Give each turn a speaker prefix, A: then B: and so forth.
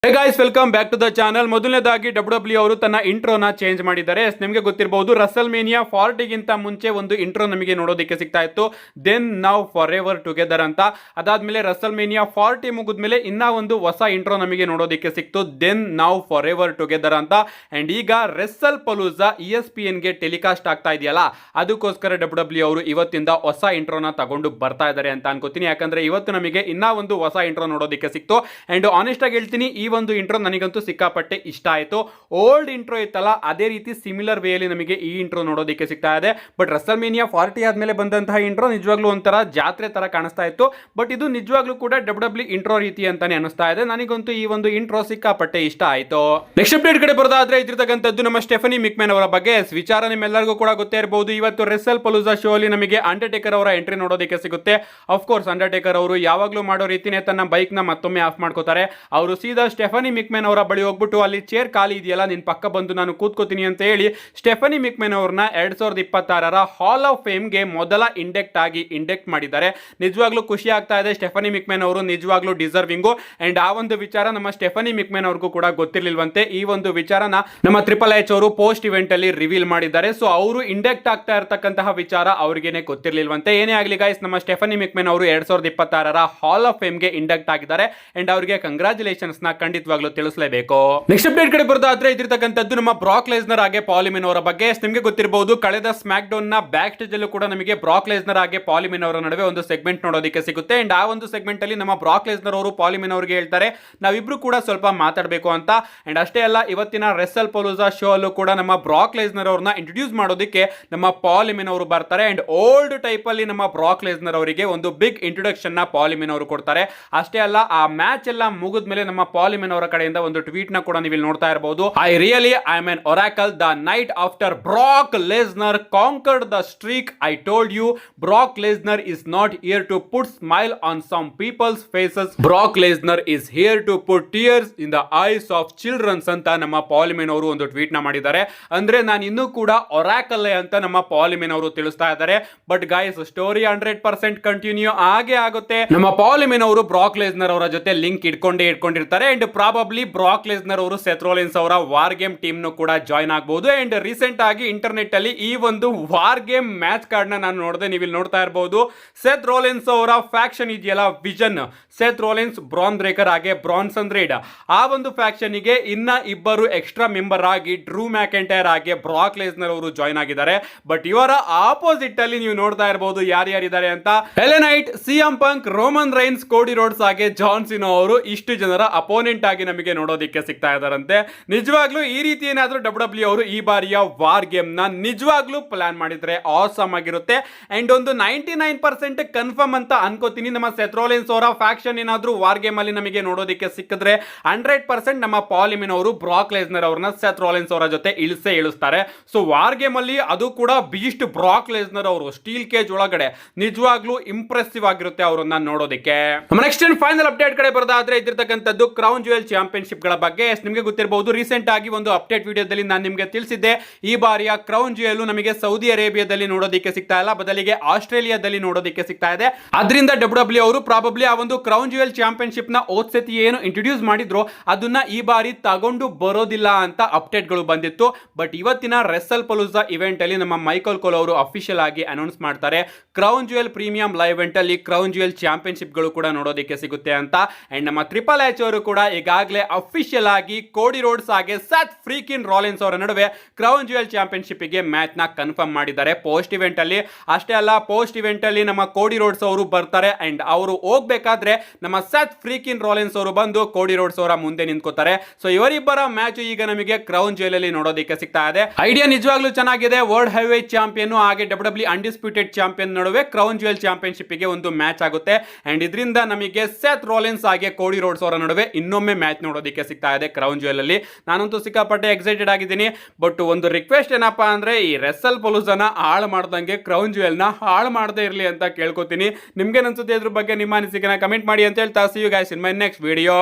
A: Hey guys, welcome back to the channel. ಮೊದಲನೇದಾಗಿ W ಅವರು ತನ್ನ ಇಂಟ್ರೋನ ಚೇಂಜ್ ಮಾಡಿದ್ದಾರೆ. ನಿಮಗೆ ಗೊತ್ತಿರಬಹುದು, ರಸಲ್ ಮೇನಿಯಾ 40 ಗಿಂತ ಮುಂಚೆ ಒಂದು ಇಂಟ್ರೋ ನಮಗೆ ನೋಡೋದಕ್ಕೆ ಸಿಗ್ತಾ ಇತ್ತು, ದೆನ್ ನಾವು ಫಾರ್ ಎವರ್ ಟುಗೆದರ್ ಅಂತ. ಅದಾದ್ಮೇಲೆ ರಸಲ್ ಮೇನಿಯಾ 40 ಮುಗಿದ್ಮೇಲೆ ಇನ್ನ ಒಂದು ಹೊಸ ಇಂಟ್ರೋ ನಮಗೆ ನೋಡೋದಕ್ಕೆ ಸಿಕ್ತು, ದೆನ್ ನಾವು ಫಾರ್ ಎವರ್ ಟುಗೆದರ್ ಅಂತ. ಅಂಡ್ ಈಗ ರೆಸಲ್ ಪಲೂಸಾ ESPN ಗೆ ಟೆಲಿಕಾಸ್ಟ್ ಆಗ್ತಾ ಇದೆಯಲ್ಲ, ಅದಕ್ಕೋಸ್ಕರ ಡಬ್ಲ್ಯೂ ಅವರು ಇವತ್ತಿಂದ ಹೊಸ ಇಂಟ್ರೋನ ತಗೊಂಡು ಬರ್ತಾ ಇದ್ದಾರೆ ಅಂತ ಅನ್ಕೋತೀನಿ. ಯಾಕಂದ್ರೆ ಇವತ್ತು ನಮಗೆ ಇನ್ನ ಒಂದು ಹೊಸ ಇಂಟ್ರೋ ನೋಡೋದಕ್ಕೆ ಸಿಕ್ತು. ಅಂಡ್ ಆನೆಸ್ಟ್ ಆಗಿ ಹೇಳ್ತೀನಿ, ಈ ಒಂದು ಇಂಟ್ರೋ ನನಗಂತೂ ಸಿಕ್ಕಾಪಟ್ಟೆ ಇಷ್ಟ ಆಯಿತು. ಓಲ್ಡ್ ಇಂಟ್ರೋ ಇತ್ತಲ್ಲ, ಅದೇ ರೀತಿ ಸಿಮಿಲರ್ ವೇಯಲ್ಲಿ ನಮಗೆ ಈ ಇಂಟ್ರೋ ನೋಡೋದಕ್ಕೆ ಸಿಗ್ತಾ ಇದೆ. ಬಟ್ ರಸಲ್ ಮೇನಿಯಾ 40 ಆದ್ಮೇಲೆ ಬಂದಂತಹ ಇಂಟ್ರೋ ನಿಜವಾಗ್ಲೂ ಒಂಥರ ಜಾತ್ರೆ ತರ ಕಾಣಿಸ್ತಾ ಇತ್ತು. ಬಟ್ ಇದು ನಿಜವಾಗ್ಲೂ ಕೂಡ ಡಬ್ಲ್ಯೂ ಇಂಟ್ರೋ ರೀತಿ ಅಂತಾನೆ ಅನಿಸ್ತಾ ಇದೆ. ನನಗಂತೂ ಈ ಒಂದು ಇಂಟ್ರೋ ಸಿಕ್ಕಾಪಟ್ಟೆ ಇಷ್ಟ ಆಯಿತು. ನೆಕ್ಸ್ಟ್ ಅಪ್ಡೇಟ್ ಕಡೆ ಬರೋದಾದ್ರೆ, ಇದ್ರತಕ್ಕಂಥದ್ದು ನಮ್ಮ ಸ್ಟೆಫನಿ ಮಿಕ್ಮ್ಯಾನ್ ಅವರ ಬಗ್ಗೆ ವಿಚಾರ ನಿಮ್ಮೆಲ್ಲರಿಗೂ ಕೂಡ ಗೊತ್ತೇ ಇರಬಹುದು. ಇವತ್ತು ರೆಸಲ್ ಪಲೂಸಾ ಶೋ ಅಲ್ಲಿ ನಮಗೆ ಅಂಡರ್ಟೇಕರ್ ಅವರ ಎಂಟ್ರಿ ನೋಡೋದಕ್ಕೆ ಸಿಗುತ್ತೆ. ಅಫ್ಕೋರ್ಸ್ ಅಂಡರ್ಟೇಕರ್ ಅವರು ಯಾವಾಗಲೂ ಮಾಡೋ ರೀತಿನೇ ತನ್ನ ಬೈಕ್ ನ ಮತ್ತೊಮ್ಮೆ ಆಫ್ ಮಾಡ್ಕೋತಾರೆ. ಅವರು ಸೀದಾ ಸ್ಟೆಫನಿ ಮಿಕ್ಮ್ಯಾನ್ ಅವರ ಬಳಿ ಹೋಗ್ಬಿಟ್ಟು, ಅಲ್ಲಿ ಚೇರ್ ಖಾಲಿ ಇದೆಯಲ್ಲ, ನಿನ್ ಪಕ್ಕ ಬಂದು ನಾನು ಕೂತ್ಕೋತೀನಿ ಅಂತ ಹೇಳಿ ಸ್ಟೆಫನಿ ಮಿಕ್ಮ್ಯಾನ್ ಅವರನ್ನ 2026ರ ಹಾಲ್ ಆಫ್ ಫೇಮ್ ಗೆ ಮೊದಲ ಇಂಡೆಕ್ಟ್ ಮಾಡಿದ್ದಾರೆ. ನಿಜವಾಗ್ಲೂ ಖುಷಿ ಆಗ್ತಾ ಇದೆ. ಸ್ಟೆಫನಿ ಮಿಕ್ಮ್ಯಾನ್ ಅವರು ನಿಜವಾಗ್ಲೂ ಡಿಸರ್ವಿಂಗು. ಅಂಡ್ ಆ ಒಂದು ವಿಚಾರ ನಮ್ಮ ಸ್ಟೆಫನಿ ಮಿಕ್ಮ್ಯಾನ್ ಅವ್ರಿಗೂ ಕೂಡ ಗೊತ್ತಿರ್ಲಿಲ್ವಂತೆ. ಈ ಒಂದು ವಿಚಾರನ ನಮ್ಮ ಟ್ರಿಪಲ್ ಎಚ್ ಅವರು ಪೋಸ್ಟ್ ಇವೆಂಟ್ ಅಲ್ಲಿ ರಿವೀಲ್ ಮಾಡಿದ್ದಾರೆ. ಸೊ ಅವರು ಇಂಡೆಕ್ಟ್ ಆಗ್ತಾ ಇರತಕ್ಕಂತಹ ವಿಚಾರ ಅವ್ರಿಗೇನೆ ಗೊತ್ತಿರ್ಲಿಲ್ವಂತೆ. ಏನೇ ಆಗಲಿ ಗೈಸ್, ನಮ್ಮ ಸ್ಟೆಫನಿ ಮಿಕ್ಮ್ಯಾನ್ ಅವರು 2026ರ ಹಾಲ್ ಆಫ್ ಫೇಮ್ ಗೆ ಇಂಡೆಕ್ಟ್ ಆಗಿದ್ದಾರೆ. ಅಂಡ್ ಅವರಿಗೆ ಕಂಗ್ರಾಚುಲೇಷನ್ಸ್ ನ ಖಂಡಿತವಾಗ್ಲೂ ತಿಳಿಸಲೇಬೇಕು. ನೆಕ್ಸ್ಟ್ ಅಪ್ಡೇಟ್ ಕಡೆ ಬರೋದಾದ್ರೆ, ಇದ್ರತಕ್ಕಂಥದ್ದು ನಮ್ಮ ಬ್ರಾಕ್ ಲೆಸ್ನರ್ ಹಾಗೆ ಪಾಲಿಮಿನ್ ಅವರ ಬಗ್ಗೆ. ನಿಮಗೆ ಗೊತ್ತಿರಬಹುದು, ಕಳೆದ ಸ್ಮ್ಯಾಕ್ ಡೌನ್ ನ ಬ್ಯಾಕ್ ಸ್ಟೇಜ್ ಅಲ್ಲೂ ಕೂಡ ನಮಗೆ ಬ್ರಾಕ್ ಲೆಸ್ನರ್ ಹಾಗೆ ಪಾಲಿಮಿನ್ ಅವರ ನಡುವೆ ಒಂದು ಸೆಗ್ಮೆಂಟ್ ನೋಡೋದಕ್ಕೆ ಸಿಗುತ್ತೆ. ಅಂಡ್ ಆ ಒಂದು ಸೆಗ್ಮೆಂಟ್ ಅಲ್ಲಿ ನಮ್ಮ ಬ್ರಾಕ್ ಲೆಸ್ನರ್ ಅವರು ಪಾಲಿಮಿನ್ ಅವರಿಗೆ ಹೇಳ್ತಾರೆ, ನಾವಿಬ್ರು ಕೂಡ ಸ್ವಲ್ಪ ಮಾತಾಡಬೇಕು ಅಂತ. ಅಂಡ್ ಅಷ್ಟೇ ಅಲ್ಲ, ಇವತ್ತಿನ ರೆಸಲ್ ಪಲೂಸಾ ಶೋ ಅಲ್ಲೂ ಕೂಡ ನಮ್ಮ ಬ್ರಾಕ್ ಲೆಸ್ನರ್ ಅವ್ರನ್ನ ಇಂಟ್ರೊಡ್ಯೂಸ್ ಮಾಡೋದಕ್ಕೆ ನಮ್ಮ ಪಾಲಿಮಿನ್ ಅವರು ಬರ್ತಾರೆ. ಅಂಡ್ ಓಲ್ಡ್ ಟೈಪ್ ಅಲ್ಲಿ ನಮ್ಮ ಬ್ರಾಕ್ ಲೆಸ್ನರ್ ಅವರಿಗೆ ಒಂದು ಬಿಗ್ ಇಂಟ್ರೊಡಕ್ಷನ್ ನ ಪಾಲಿಮಿನ್ ಅವರು ಕೊಡ್ತಾರೆ. ಅಷ್ಟೇ ಅಲ್ಲ, ಆ ಮ್ಯಾಚ್ ಎಲ್ಲ ಮುಗಿದ್ಮೇಲೆ ನಮ್ಮ ಪಾಲಿಮಿನ್ ಅವರ ಕಡೆಯಿಂದ ಒಂದು ಟ್ವೀಟ್ ನ ಕೂಡ ನೀವು ನೋಡ್ತಾ ಇರಬಹುದು. I am an oracle the night after Brock Lesnar conquered the streak. I told you Brock Lesnar is not here to put smile on some people's faces. Brock Lesnar is here to put tears in the eyes of children ಅಂತ ನಮ್ಮ ಪಾಲಿಮಿನ್ ಅವರು ಒಂದು tweet ನ ಮಾಡಿದ್ದಾರೆ. ಅಂದ್ರೆ ನಾನು ಇನ್ನೂ ಕೂಡ ಒರಾಕಲ್ ಅಂತ ನಮ್ಮ ಪಾಲಿಮಿನ್ ಅವರು ತಿಳಿಸ್ತಾ ಇದ್ದಾರೆ. ಬಟ್ ಗೈಸ್, ಸ್ಟೋರಿ 100% ಕಂಟಿನ್ಯೂ ಆಗೇ ಆಗುತ್ತೆ. ನಮ್ಮ ಪಾಲಿಮಿನ್ ಅವರು ಬ್ರಾಕ್ ಲೆಸ್ನರ್ ಅವರ ಜೊತೆ ಲಿಂಕ್ ಇಟ್ಕೊಂಡಿರ್ತಾರೆ. ಅಂಡ್ ಪ್ರಾಬಬ್ಲಿ ಬ್ರಾಕ್ ಲೆಸ್ನರ್ ಅವರು ಸೆತ್ ರೋಲಿನ್ಸ್ ಅವರ ವಾರ್ ಗೇಮ್ ಟೀಮ್ ನು ಕೂಡ ಜಾಯ್ನ್ ಆಗಬಹುದು. ಅಂಡ್ ರೀಸೆಂಟ್ ಆಗಿ ಇಂಟರ್ನೆಟ್ ಅಲ್ಲಿ ಈ ಒಂದು ವಾರ್ ಗೇಮ್ ಮ್ಯಾಚ್ ಕಾರ್ಡ್ ನ ನಾನು ನೋಡಿದೆ. ನೀವು ಇಲ್ಲಿ ನೋಡ್ತಾ ಇರಬಹುದು, ಸೆತ್ ರೋಲಿನ್ಸ್ ಅವರ ಫ್ಯಾಕ್ಷನ್ ಇದೆಯಲ್ಲ, Vision, Seth Rollins, Bron Breakker ಹಾಗೆ ಬ್ರಾನ್ಸನ್ ರೇಡ್, ಆ ಒಂದು ಫ್ಯಾಕ್ಷನ್ ಗೆ ಇನ್ನ ಇಬ್ಬರು ಎಕ್ಸ್ಟ್ರಾ ಮೆಂಬರ್ ಆಗಿ ಡ್ರೂ ಮ್ಯಾಕೆಂಟೈರ್ ಹಾಗೆ ಬ್ರಾಕ್ ಲೆಸ್ನರ್ ಅವರು ಜಾಯ್ನ್ ಆಗಿದ್ದಾರೆ. ಬಟ್ ಇವರ ಆಪೋಸಿಟ್ ಅಲ್ಲಿ ನೀವು ನೋಡ್ತಾ ಇರಬಹುದು ಯಾರ್ಯಾರಿದ್ದಾರೆ ಅಂತ. LA Knight, CM Punk, Roman Reigns, Cody Rhodes ಹಾಗೆ ಜಾನ್ ಸಿನಾ ಅವರು ಇಷ್ಟು ಜನರ ಅಪೋನೆಂಟ್ ಆಗಿ ನಮಗೆ ನೋಡೋದಕ್ಕೆ ಸಿಗ್ತಾ ಇದ್ದಾರಂತೆ. ನಿಜವಾಗ್ಲೂ ಈ ರೀತಿ ಏನಾದ್ರೂ ಡಬ್ಲ್ಯೂ ಅವರು ಈ ಬಾರಿಯ ವಾರ್ ಗೇಮ್ ನ ನಿಜವಾಗ್ಲೂ ಪ್ಲಾನ್ ಮಾಡಿದ್ರೆ ಆಸಮ್ ಆಗಿರುತ್ತೆ. ಅಂಡ್ ಒಂದು 99% ಕನ್ಫರ್ಮ್ ಅಂತ ಅನ್ಕೋತೀನಿ, ನಮ್ಮ ಸೆತ್ ರೋಲಿನ್ಸ್ ಅವರ ಫ್ಯಾಕ್ಷನ್ ಏನಾದ್ರೂ ವಾರ್ ಗೇಮ್ ಅಲ್ಲಿ ನಮಗೆ ನೋಡೋದಕ್ಕೆ ಸಿಕ್ಕಿದ್ರೆ 100% ನಮ್ಮ ಪಾಲಿಮಿನ್ ಅವರು ಬ್ರಾಕ್ ಲೆಸ್ನರ್ ಅವ್ರನ್ನ ಸೆತ್ ರೋಲಿನ್ಸ್ ಅವರ ಜೊತೆ ಇಳಿಸ್ತಾರೆ. ಸೊ ವಾರ್ ಗೇಮ್ ಅಲ್ಲಿ ಅದು ಕೂಡ ಬೀಸ್ಟ್ ಬ್ರಾಕ್ ಲೆಸ್ನರ್ ಅವರು ಸ್ಟೀಲ್ ಕೇಜ್ ಒಳಗಡೆ ನಿಜವಾಗ್ಲೂ ಇಂಪ್ರೆಸಿವ್ ಆಗಿರುತ್ತೆ ಅವರನ್ನ ನೋಡೋದಕ್ಕೆ. ನೆಕ್ಸ್ಟ್ ಅಂಡ್ ಫೈನಲ್ ಅಪ್ಡೇಟ್ ಕಡೆ ಬರೋದಾದ್ರೆ, ಇದ್ದಿರ್ತಕ್ಕಂಥದ್ದು ಕ್ರೌನ್ ಜ್ಯುವೆಲ್ ಚಾಂಪಿಯನ್ಶಿಪ್ ಗಳ ಬಗ್ಗೆ. ನಿಮಗೆ ಗೊತ್ತಿರಬಹುದು, ರೀಸೆಂಟ್ ಆಗಿ ಒಂದು ಅಪ್ಡೇಟ್ ವಿಡಿಯೋದಲ್ಲಿ ನಾನು ನಿಮಗೆ ತಿಳಿಸಿದ್ದೆ, ಈ ಬಾರಿಯ ಕ್ರೌನ್ ಜ್ಯುವೆಲ್ ನಮಗೆ ಸೌದಿ ಅರೇಬಿಯಾದಲ್ಲಿ ನೋಡೋದಕ್ಕೆ ಸಿಗ್ತಾ ಇಲ್ಲ, ಬದಲಿಗೆ ಆಸ್ಟ್ರೇಲಿಯಾದಲ್ಲಿ ನೋಡೋದಕ್ಕೆ ಸಿಗ್ತಾ ಇದೆ. ಅದರಿಂದ ಡಬ್ಲ್ಯೂ ಅವರು ಪ್ರಾಬಬ್ಲಿ ಆ ಒಂದು ಕ್ರೌನ್ ಜ್ಯುವೆಲ್ ಚಾಂಪಿಯನ್ಶಿಪ್ ನ ಓದ್ಸತಿ ಏನು ಇಂಟ್ರೊಡ್ಯೂಸ್ ಮಾಡಿದ್ರು ಅದನ್ನ ಈ ಬಾರಿ ತಗೊಂಡು ಬರೋದಿಲ್ಲ ಅಂತ ಅಪ್ಡೇಟ್ ಗಳು ಬಂದಿತ್ತು. ಬಟ್ ಇವತ್ತಿನ ರೆಸಲ್ ಪಲೂಸಾ ಇವೆಂಟ್ ಅಲ್ಲಿ ನಮ್ಮ ಮೈಕಲ್ ಕೋಲ್ ಅವರು ಅಫಿಷಿಯಲ್ ಆಗಿ ಅನೌನ್ಸ್ ಮಾಡ್ತಾರೆ, crown jewel premium live event ಅಲ್ಲಿ ಕ್ರೌನ್ ಜ್ಯುವೆಲ್ ಚಾಂಪಿಯನ್ಶಿಪ್ ಗಳು ಕೂಡ ನೋಡೋದಕ್ಕೆ ಸಿಗುತ್ತೆ ಅಂತ. ಅಂಡ್ ನಮ್ಮ ಟ್ರಿಪಲ್ ಎಚ್ ಅವರು ಕೂಡ ಈಗಾಗಲೇ ಅಫಿಷಿಯಲ್ ಆಗಿ ಕೋಡಿ ರೋಡ್ಸ್ ಹಾಗೆ ಸೆತ್ ಫ್ರೀಕಿನ್ ರಾಲಿನ್ಸ್ ಅವರ ನಡುವೆ ಕ್ರೌನ್ ಜ್ಯುವೆಲ್ ಚಾಂಪಿಯನ್ಶಿಪ್ ಗೆ ಮ್ಯಾಚ್ ನ ಕನ್ಫರ್ಮ್ ಮಾಡಿದ್ದಾರೆ ಪೋಸ್ಟ್ ಇವೆಂಟ್ ಅಲ್ಲಿ. ಅಷ್ಟೇ ಅಲ್ಲ, ಪೋಸ್ಟ್ ಇವೆಂಟ್ ಅಲ್ಲಿ ನಮ್ಮ ಕೋಡಿ ರೋಡ್ಸ್ ಅವರು ಬರ್ತಾರೆ. ಅಂಡ್ ಅವರು ಹೋಗ್ಬೇಕಾದ್ರೆ ನಮ್ಮ ಸೆತ್ ಫ್ರೀಕಿನ್ ರಾಲಿನ್ಸ್ ಅವರು ಬಂದು ಕೋಡಿ ರೋಡ್ಸ್ ಅವರ ಮುಂದೆ ನಿಂತ್ಕೋತಾರೆ. ಸೊ ಇವರಿಬ್ಬರ ಮ್ಯಾಚ್ ಈಗ ನಮಗೆ ಕ್ರೌನ್ ಜ್ಯುವೆಲ್ ಅಲ್ಲಿ ನೋಡೋದಕ್ಕೆ ಸಿಗ್ತಾ ಇದೆ. ಐಡಿಯಾ ನಿಜವಾಗ್ಲೂ ಚೆನ್ನಾಗಿದೆ. ವರ್ಲ್ಡ್ ಹೆವಿವೇಟ್ ಚಾಂಪಿಯನ್ ಹಾಗೆ ಡಬ್ಲ್ಯೂ ಅನ್ಡಿಸ್ಪ್ಯೂಟೆಡ್ ಚಾಂಪಿಯನ್ ನಡುವೆ ಕ್ರೌನ್ ಜ್ಯುವೆಲ್ ಚಾಂಪಿಯನ್ಶಿಪ್ ಗೆ ಒಂದು ಮ್ಯಾಚ್ ಆಗುತ್ತೆ. ಅಂಡ್ ಇದರಿಂದ ನಮಗೆ ಸೆತ್ ರಾಲಿನ್ಸ್ ಹಾಗೆ ಕೋಡಿ ರೋಡ್ಸ್ ಅವರ ನಡುವೆ ಇನ್ನೊಮ್ಮೆ ಮ್ಯಾಚ್ ನೋಡೋದಕ್ಕೆ ಸಿಗ್ತಾ ಇದೆ ಕ್ರೌನ್ ಜ್ಯುವೆಲ್ ಅಲ್ಲಿ. ನಾನಂತೂ ಸಿಕ್ಕಾಪಟ್ಟೆ ಎಕ್ಸೈಟೆಡ್ ಆಗಿದ್ದೀನಿ. ಬಟ್ ಒಂದು ರಿಕ್ವೆಸ್ಟ್ ಏನಪ್ಪಾ ಅಂದ್ರೆ, ಈ ರೆಸಲ್ ಪಲೂಸಾನ ಹಾಳು ಮಾಡ್ದಂಗೆ ಕ್ರೌನ್ ಜ್ಯುವೆಲ್ ನ ಹಾಳು ಮಾಡದೇ ಇರಲಿ ಅಂತ ಕೇಳ್ಕೊತೀನಿ. ನಿಮ್ಗೆ ಅನ್ಸುತ್ತೆ ಇದ್ರ ಬಗ್ಗೆ ನಿಮ್ಮ ಅನಿಸಿಕೆನ ಕಮೆಂಟ್ ಮಾಡಿ ಅಂತ ಹೇಳ್ತಾ, see you guys in my next video.